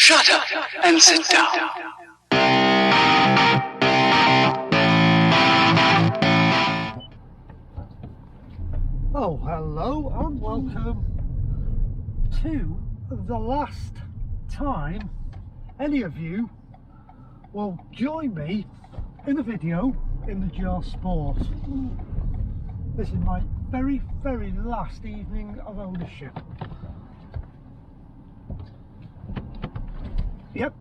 Shut up and sit down. Oh, hello and welcome to the last time any of you will join me in a video in the GR Sport. This is my very last evening of ownership. Yep,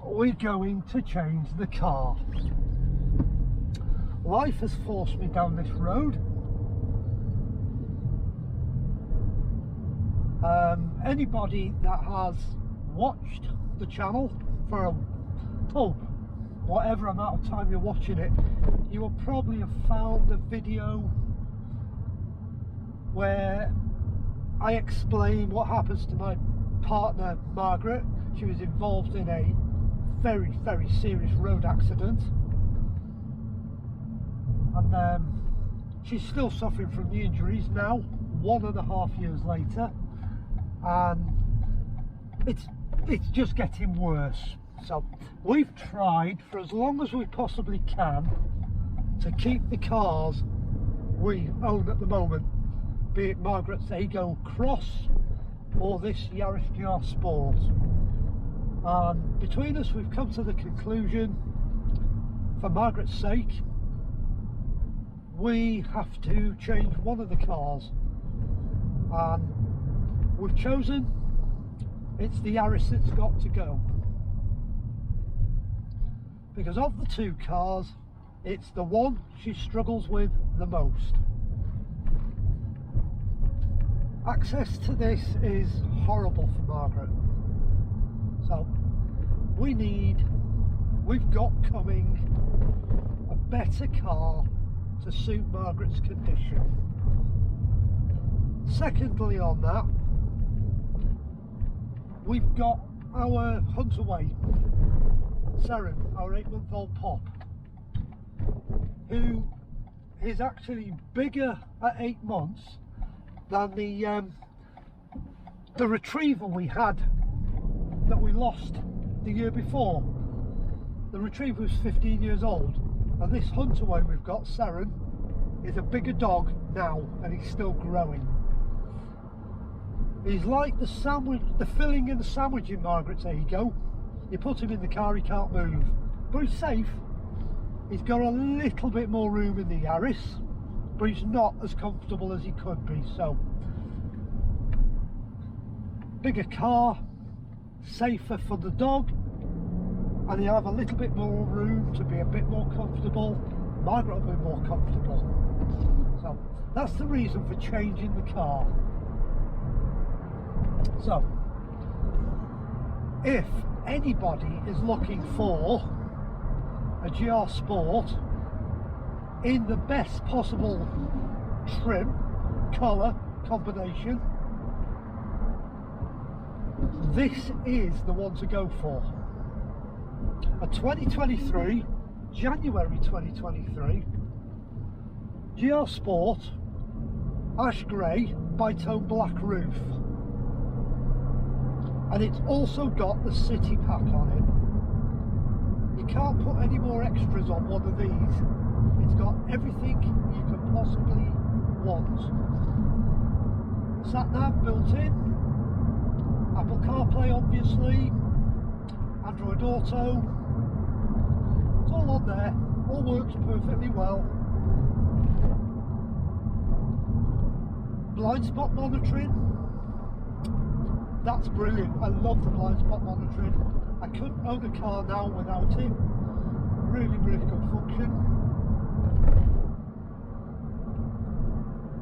we're going to change the car. Life has forced me down this road. Anybody that has watched the channel for whatever amount of time you're watching it, you will probably have found a video where I explain what happens to my partner Margaret. She was involved in a very serious road accident, and she's still suffering from the injuries now, 1.5 years later, and it's just getting worse. So we've tried for as long as we possibly can to keep the cars we own at the moment, be it Margaret's Ego Cross or this Yaris GR Sport. And between us we've come to the conclusion, for Margaret's sake, we have to change one of the cars, and we've chosen it's the Yaris that's got to go, because of the two cars it's the one she struggles with the most. Access to this is horrible for Margaret, so we've got coming a better car to suit Margaret's condition. Secondly on that, we've got our hunt away, Seren, our 8-month-old pup, who is actually bigger at 8 months than the retriever we had that we lost the year before. The retriever was 15 years old, and this hunt away we've got, Seren, is a bigger dog now, and he's still growing. He's like the sandwich, the filling in the sandwich in Margaret's Ego. You put him in the car, he can't move, but he's safe. He's got a little bit more room in the Yaris, but he's not as comfortable as he could be. So bigger car, safer for the dog, and he'll have a little bit more room to be a bit more comfortable. Margaret will be more comfortable. So that's the reason for changing the car. So if anybody is looking for a GR Sport in the best possible trim, colour combination, this is the one to go for. A 2023, January 2023 GR Sport ash grey bitone black roof, and it's also got the city pack on it. You can't put any more extras on one of these. It's got everything you can possibly want. Sat nav built in, Apple CarPlay obviously, Android Auto, it's all on there, all works perfectly well. Blind spot monitoring, that's brilliant. I love the blind spot monitoring. I couldn't own a car now without it. Really good function.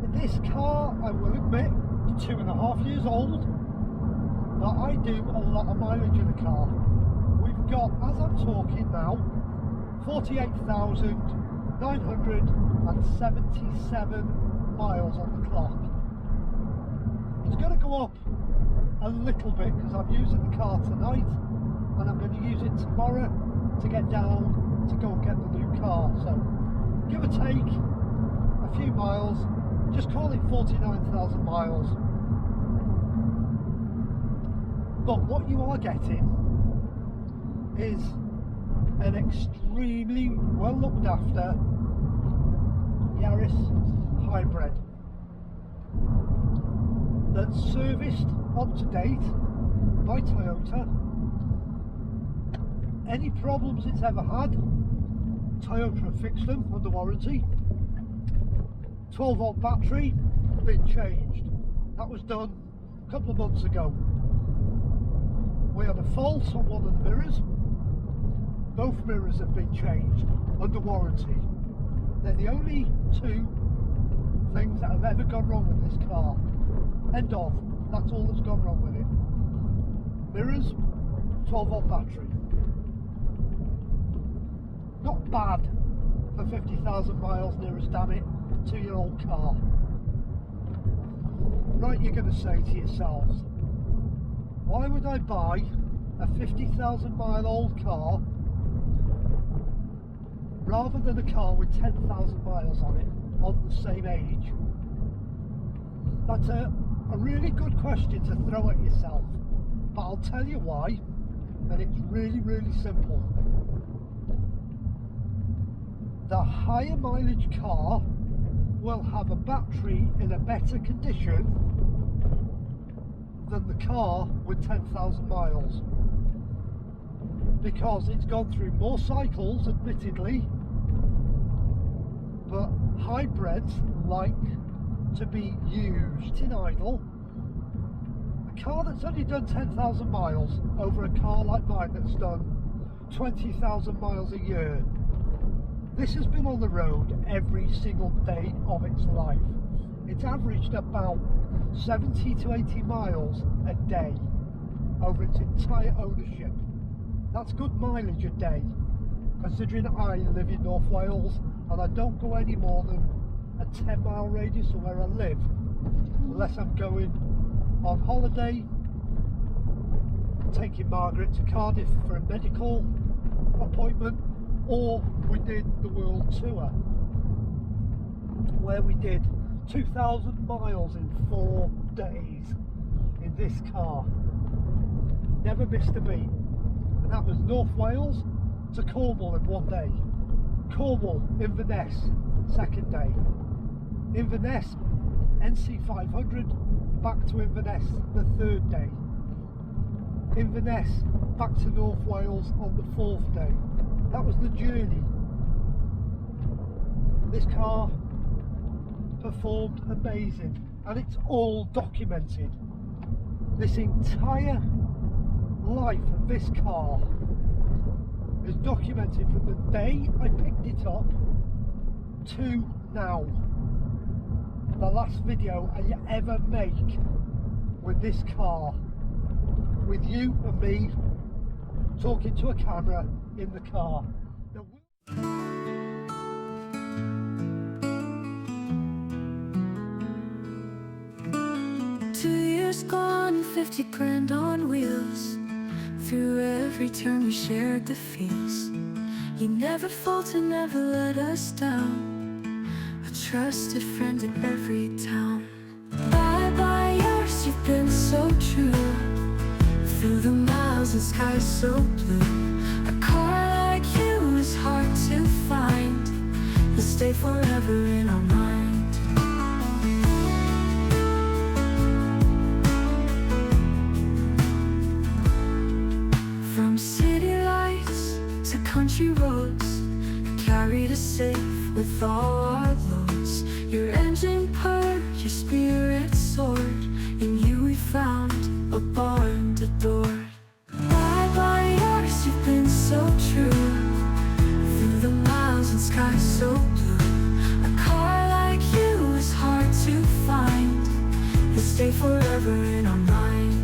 In this car, I will admit, it's 2.5 years old, but I do a lot of mileage in the car. We've got, as I'm talking now, 48,977 miles on the clock. It's going to go up a little bit because I'm using the car tonight, and I'm going to use it tomorrow to get down to go and get the new car. So give or take a few miles, just call it 49,000 miles. But what you are getting is an extremely well looked after Yaris hybrid that's serviced up to date by Toyota. Any problems it's ever had, Toyota have fixed them under warranty. 12-volt battery, been changed. That was done a couple of months ago. We had a fault on one of the mirrors. Both mirrors have been changed under warranty. They're the only two things that have ever gone wrong with this car. End of. That's all that's gone wrong with it. Mirrors, 12-volt battery. Not bad for 50,000 miles near as damn it, 2-year-old car. Right, you're going to say to yourselves, why would I buy a 50,000 mile old car rather than a car with 10,000 miles on it of the same age? That's a really good question to throw at yourself, but I'll tell you why, and it's really, really simple. The higher mileage car will have a battery in a better condition than the car with 10,000 miles, because it's gone through more cycles, admittedly, but hybrids like to be used in idle. A car that's only done 10,000 miles over a car like mine that's done 20,000 miles a year, this has been on the road every single day of its life. It's averaged about 70 to 80 miles a day over its entire ownership. That's good mileage a day, considering I live in North Wales and I don't go any more than a 10-mile radius of where I live, unless I'm going on holiday, taking Margaret to Cardiff for a medical appointment, or we did the world tour where we did 2,000 miles in 4 days in this car. Never missed a beat. And that was North Wales to Cornwall in 1 day. Cornwall, Inverness, second day. Inverness, NC 500, back to Inverness the third day. Inverness, back to North Wales on the 4th day. That was the journey. This car performed amazing, and it's all documented. This entire life of this car is documented from the day I picked it up to now. The last video I ever make with this car, with you and me talking to a camera in the car. Now, 2 years gone, 50 grand on wheels. Through every turn we shared the feels. You never faltered, never let us down. A trusted friend in every town. Bye bye Yaris, you've been so true. Through the miles and skies so blue. A car like you is hard to find. You'll stay forever in our mind. From city lights to country roads, carried us safe with all our loads. Your engine purred, your spirit soared. In you we found a bond adored. Bye bye Yaris, you've been so true. Through the miles and skies so blue. A car like you is hard to find. You'll stay forever in our mind.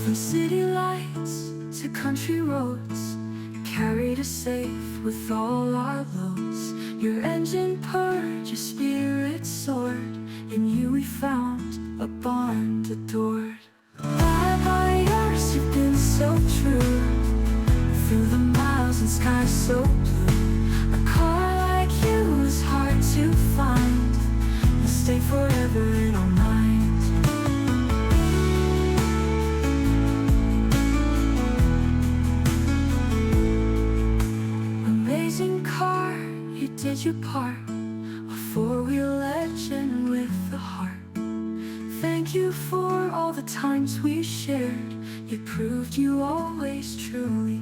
From city lights to country roads, carried us safe with all our loads. Your engine purred, your spirit soared. In you we found a bond adored. Bye bye Yaris, you've been so true. Through the miles and and sky so blue. A car like you is hard to find. You'll stay forever in our minds. Amazing car, you did your part. A four-wheel legend with a heart. Thank you for all the times we shared. You proved you always truly